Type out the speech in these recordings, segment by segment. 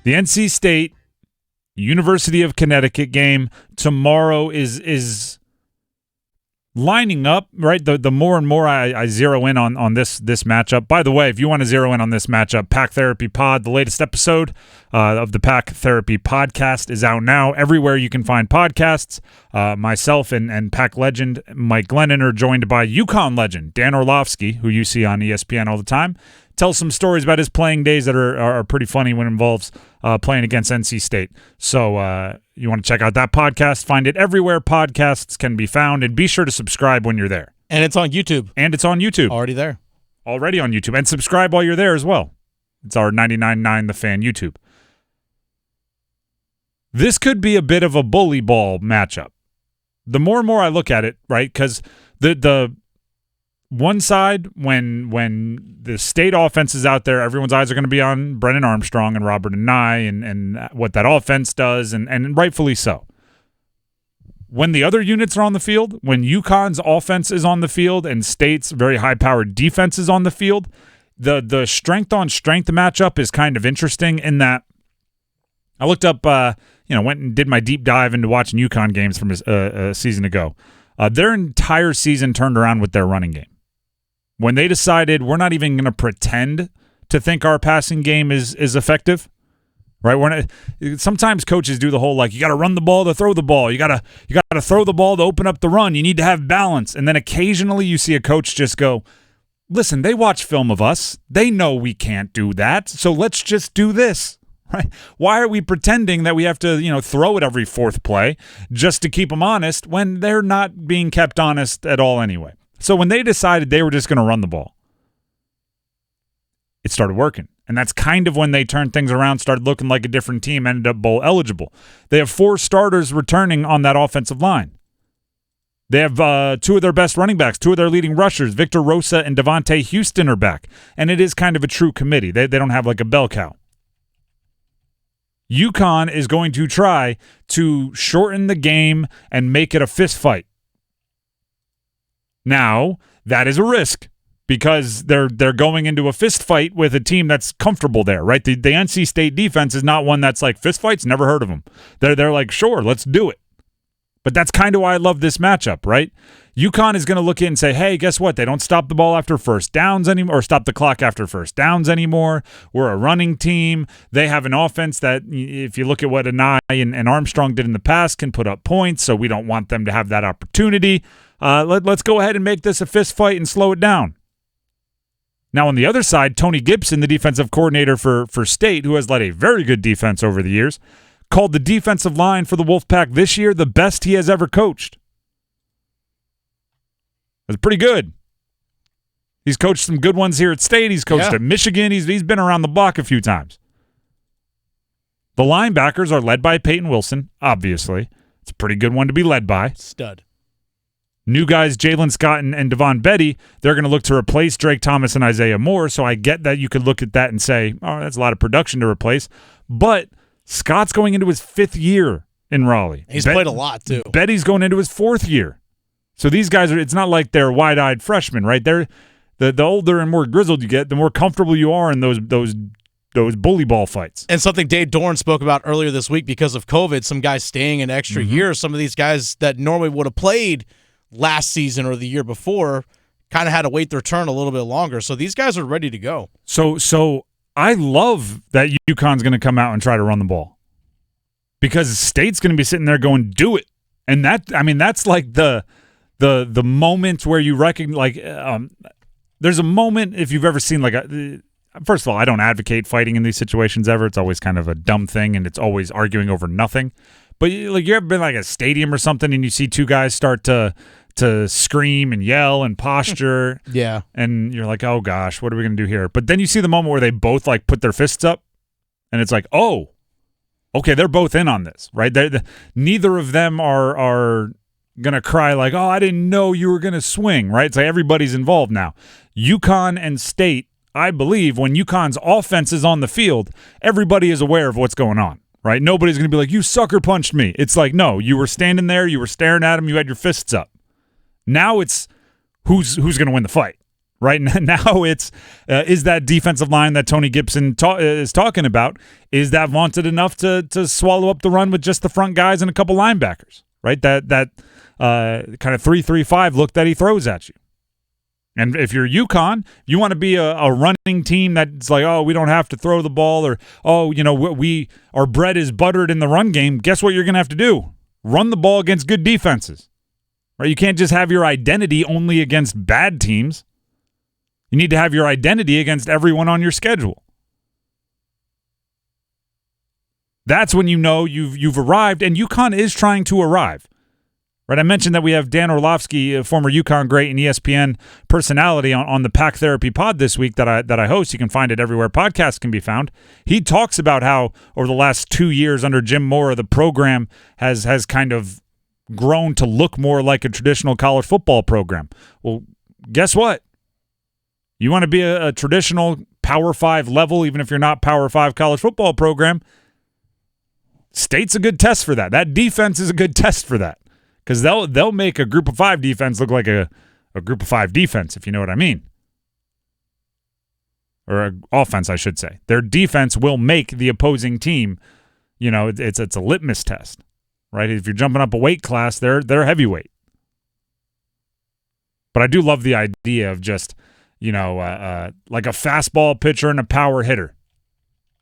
The NC State University of Connecticut game tomorrow is lining up, right? The more and more I zero in on this matchup. By the way, if you want to zero in on this matchup, Pack Therapy Pod, the latest episode of the Pack Therapy Podcast is out now. Everywhere you can find podcasts. Myself and Pack legend Mike Glennon are joined by UConn legend Dan Orlovsky, who you see on ESPN all the time. Tells some stories about his playing days that are pretty funny when it involves playing against NC State. So you want to check out that podcast, find it everywhere podcasts can be found, and be sure to subscribe when you're there. And it's on YouTube. Already there. Already on YouTube. And subscribe while you're there as well. It's our 99.9 The Fan YouTube. This could be a bit of a bully ball matchup. The more and more I look at it, right, because the one side, when the state offense is out there, everyone's eyes are going to be on Brennan Armstrong and Robert and Nye and what that offense does, and rightfully so. When the other units are on the field, when UConn's offense is on the field and State's very high-powered defense is on the field, the strength-on-strength matchup is kind of interesting in that I looked up, went and did my deep dive into watching UConn games from a season ago. Their entire season turned around with their running game. When they decided we're not even going to pretend to think our passing game is effective, right? Sometimes coaches do the whole you got to run the ball to throw the ball. You got to throw the ball to open up the run. You need to have balance. And then occasionally you see a coach just go, listen, they watch film of us. They know we can't do that. So let's just do this. Right? Why are we pretending that we have to, throw it every fourth play just to keep them honest when they're not being kept honest at all anyway? So when they decided they were just going to run the ball, it started working. And that's kind of when they turned things around, started looking like a different team, ended up bowl eligible. They have 4 starters returning on that offensive line. They have 2 of their best running backs, 2 of their leading rushers, Victor Rosa and Devontae Houston are back. And it is kind of a true committee. They don't have like a bell cow. UConn is going to try to shorten the game and make it a fist fight. Now, that is a risk because they're going into a fist fight with a team that's comfortable there, right? The NC State defense is not one that's like fist fights, never heard of them. They're like, sure, let's do it. But that's kind of why I love this matchup, right? UConn is going to look in and say, hey, guess what? They don't stop the ball after first downs anymore, or stop the clock after first downs anymore. We're a running team. They have an offense that, if you look at what Anai and Armstrong did in the past, can put up points, so we don't want them to have that opportunity. Let's go ahead and make this a fist fight and slow it down. Now, on the other side, Tony Gibson, the defensive coordinator for State, who has led a very good defense over the years, called the defensive line for the Wolfpack this year the best he has ever coached. That's pretty good. He's coached some good ones here at State. He's coached at Michigan. He's been around the block a few times. The linebackers are led by Peyton Wilson, obviously. It's a pretty good one to be led by. Stud. New guys, Jalen Scott and Devon Betty, they're going to look to replace Drake Thomas and Isaiah Moore, so I get that you could look at that and say, oh, that's a lot of production to replace. But Scott's going into his 5th year in Raleigh. He's played a lot, too. Betty's going into his 4th year. So these guys it's not like they're wide-eyed freshmen, right? They're the older and more grizzled you get, the more comfortable you are in those bully ball fights. And something Dave Dorn spoke about earlier this week, because of COVID, some guys staying an extra year, some of these guys that normally would have played last season or the year before kind of had to wait their turn a little bit longer. So these guys are ready to go. So I love that UConn's going to come out and try to run the ball, because State's going to be sitting there going, do it. And that's like the moment where you recognize, there's a moment, if you've ever seen first of all, I don't advocate fighting in these situations ever. It's always kind of a dumb thing, and it's always arguing over nothing. But you ever been like a stadium or something, and you see 2 guys start to scream and yell and posture. Yeah. And you're like, oh gosh, what are we going to do here? But then you see the moment where they both put their fists up, and it's like, oh, okay, they're both in on this, right? Neither of them are going to cry like, oh, I didn't know you were going to swing, right? It's like everybody's involved now. UConn and State, I believe, when UConn's offense is on the field, everybody is aware of what's going on, right? Nobody's going to be like, you sucker punched me. It's like, no, you were standing there, you were staring at him, you had your fists up. Now it's who's going to win the fight, Right now, it's is that defensive line that Tony Gibson is talking about, is that vaunted enough to swallow up the run with just the front guys and a couple linebackers, right? That kind of 3-3-5 look that he throws at you. And if you're UConn, you want to be a running team that's like, oh, we don't have to throw the ball, or oh, our bread is buttered in the run game. Guess what you're going to have to do? Run the ball against good defenses, right? You can't just have your identity only against bad teams. You need to have your identity against everyone on your schedule. That's when you know you've arrived, and UConn is trying to arrive. Right? I mentioned that we have Dan Orlovsky, a former UConn great and ESPN personality, on the Pack Therapy Pod this week that I host. You can find it everywhere podcasts can be found. He talks about how over the last 2 years under Jim Mora, the program has kind of grown to look more like a traditional college football program. Well, guess what? You want to be a traditional Power 5 level, even if you're not Power 5 college football program, State's a good test for that. That defense is a good test for that, because they'll make a Group of 5 defense look like a Group of 5 defense, if you know what I mean. Or an offense, I should say. Their defense will make the opposing team, it's a litmus test, right? If you're jumping up a weight class, they're heavyweight. But I do love the idea of just like a fastball pitcher and a power hitter.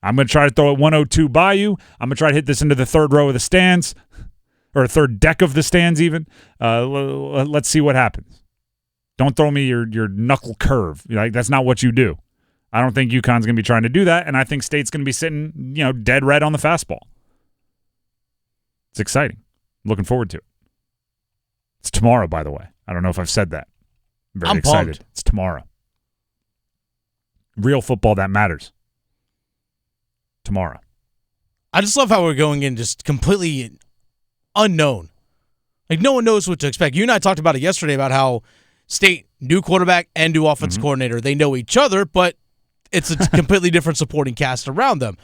I'm going to try to throw it 102 by you. I'm going to try to hit this into the third row of the stands, or third deck of the stands even. Let's see what happens. Don't throw me your knuckle curve. That's not what you do. I don't think UConn's going to be trying to do that, and I think State's going to be sitting, dead red on the fastball. It's exciting. Looking forward to it. It's tomorrow, by the way. I don't know if I've said that. I'm very excited. Pumped. It's tomorrow. Real football that matters. Tomorrow. I just love how we're going in just completely unknown. Like, no one knows what to expect. You and I talked about it yesterday about how State, new quarterback and new offense coordinator, they know each other, but it's a completely different supporting cast around them.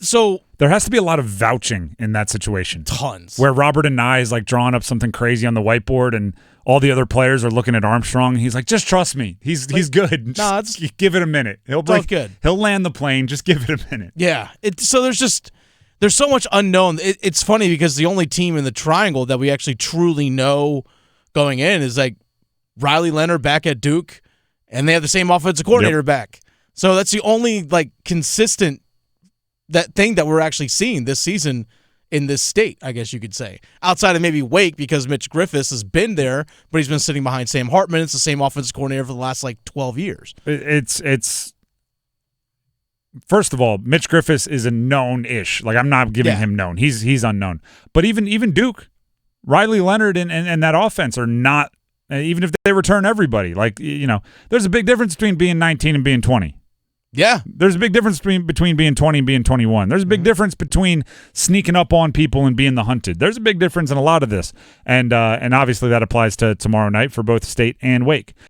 So there has to be a lot of vouching in that situation. Tons. Where Robert and Nye is like drawing up something crazy on the whiteboard, and all the other players are looking at Armstrong, and he's like, just trust me. He's good. Just give it a minute. He'll land the plane. Just give it a minute. Yeah. So there's so much unknown. It's funny because the only team in the triangle that we actually truly know going in is like Riley Leonard back at Duke, and they have the same offensive coordinator back. So that's the only consistent thing that we're actually seeing this season in this state, I guess you could say. Outside of maybe Wake, because Mitch Griffiths has been there, but he's been sitting behind Sam Hartman. It's the same offensive coordinator for the last 12 years. It's first of all, Mitch Griffiths is a known-ish. I'm not giving him known. He's unknown. But even Duke, Riley Leonard and that offense are not, even if they return everybody, there's a big difference between being 19 and being 20. Yeah. There's a big difference between being 20 and being 21. There's a big difference between sneaking up on people and being the hunted. There's a big difference in a lot of this. And obviously that applies to tomorrow night for both State and Wake.